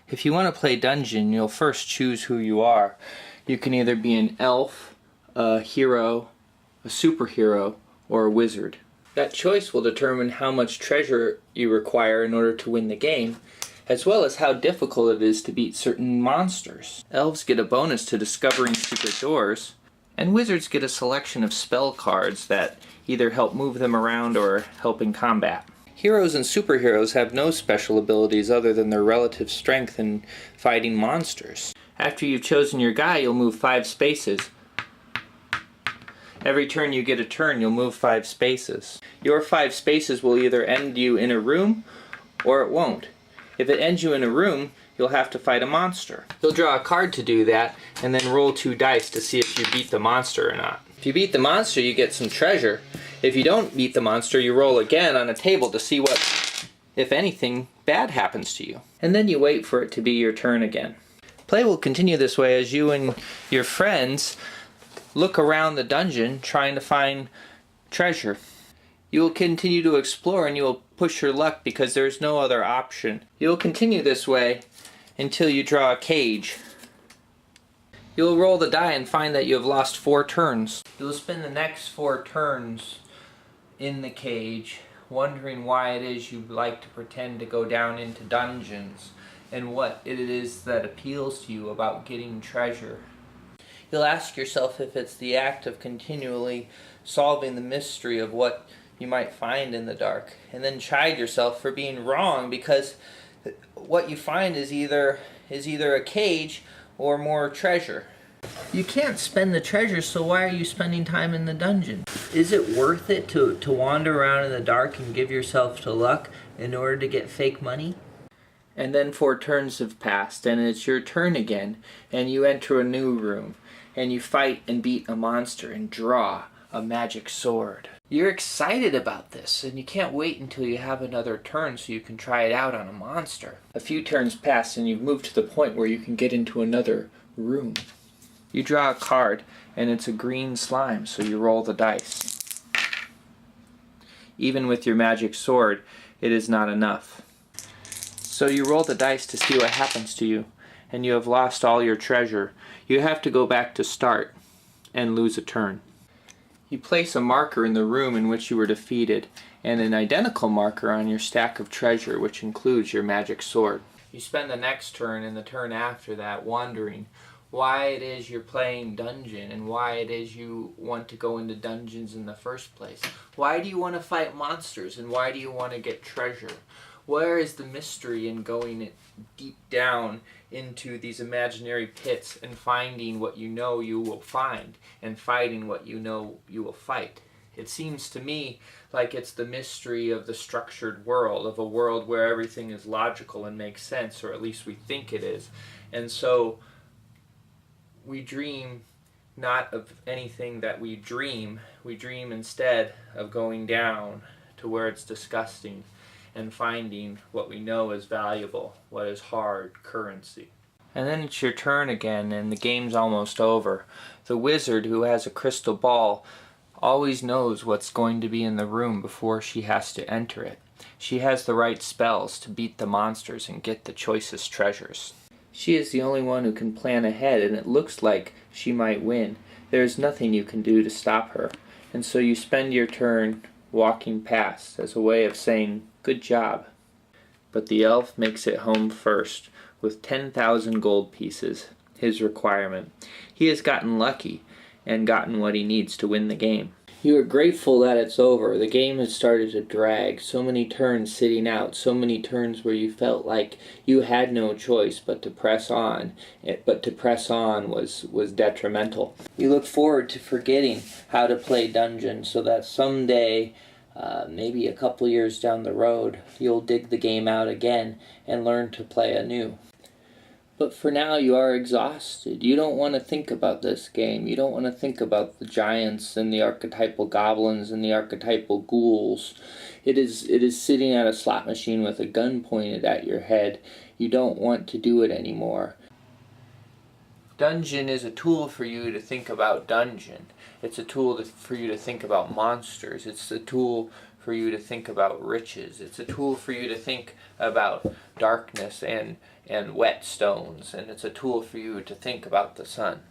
If you want to play dungeon, you'll first choose who you are. You can either be an elf, a hero, a superhero, or a wizard. That choice will determine how much treasure you require in order to win the game, as well as how difficult it is to beat certain monsters. Elves get a bonus to discovering secret doors, and wizards get a selection of spell cards that either help move them around or help in combat. Heroes and superheroes have no special abilities other than their relative strength in fighting monsters. After you've chosen your guy, you'll move 5 spaces. Every turn you get a turn, you'll move 5 spaces. Your 5 spaces will either end you in a room, or it won't. If it ends you in a room, you'll have to fight a monster. You'll draw a card to do that, and then roll 2 dice to see if you beat the monster or not. If you beat the monster, you get some treasure. If you don't beat the monster, you roll again on a table to see what, if anything, bad happens to you. And then you wait for it to be your turn again. Play will continue this way as you and your friends look around the dungeon trying to find treasure. You will continue to explore and you will push your luck because there is no other option. You will continue this way until you draw a cage. You will roll the die and find that you have lost 4 turns. You will spend the next 4 turns in the cage wondering why it is you like to pretend to go down into dungeons and what it is that appeals to you about getting treasure. You'll ask yourself if it's the act of continually solving the mystery of what you might find in the dark, and then chide yourself for being wrong because what you find is either a cage or more treasure. You can't spend the treasure, so why are you spending time in the dungeon? Is it worth it to wander around in the dark and give yourself to luck in order to get fake money? And then 4 turns have passed, and it's your turn again, and you enter a new room, and you fight and beat a monster and draw a magic sword. You're excited about this, and you can't wait until you have another turn so you can try it out on a monster. A few turns pass, and you've moved to the point where you can get into another room. You draw a card, and it's a green slime, so you roll the dice. Even with your magic sword, it is not enough. So you roll the dice to see what happens to you, and you have lost all your treasure. You have to go back to start and lose a turn. You place a marker in the room in which you were defeated, and an identical marker on your stack of treasure, which includes your magic sword. You spend the next turn and the turn after that wondering why it is you're playing dungeon and why it is you want to go into dungeons in the first place. Why do you want to fight monsters and why do you want to get treasure? Where is the mystery in going deep down into these imaginary pits and finding what you know you will find and fighting what you know you will fight? It seems to me like it's the mystery of the structured world, of a world where everything is logical and makes sense, or at least we think it is. And so we dream not of anything that we dream instead of going down to where it's disgusting and finding what we know is valuable, what is hard currency. And then it's your turn again and the game's almost over. The wizard, who has a crystal ball, always knows what's going to be in the room before she has to enter it. She has the right spells to beat the monsters and get the choicest treasures. She is the only one who can plan ahead, and it looks like she might win. There is nothing you can do to stop her, and so you spend your turn walking past as a way of saying, "Good job." But the elf makes it home first, with 10,000 gold pieces, his requirement. He has gotten lucky, and gotten what he needs to win the game. You are grateful that it's over. The game has started to drag. So many turns sitting out, so many turns where you felt like you had no choice but to press on. But to press on was detrimental. You look forward to forgetting how to play dungeon so that someday, maybe a couple years down the road, you'll dig the game out again and learn to play anew. But for now you are exhausted. You don't want to think about this game. You don't want to think about the giants and the archetypal goblins and the archetypal ghouls. It is sitting at a slot machine with a gun pointed at your head. You don't want to do it anymore. Dungeon is a tool for you to think about dungeon. It's a tool for you to think about monsters. It's a tool for you to think about riches. It's a tool for you to think about darkness and whetstones. And it's a tool for you to think about the sun.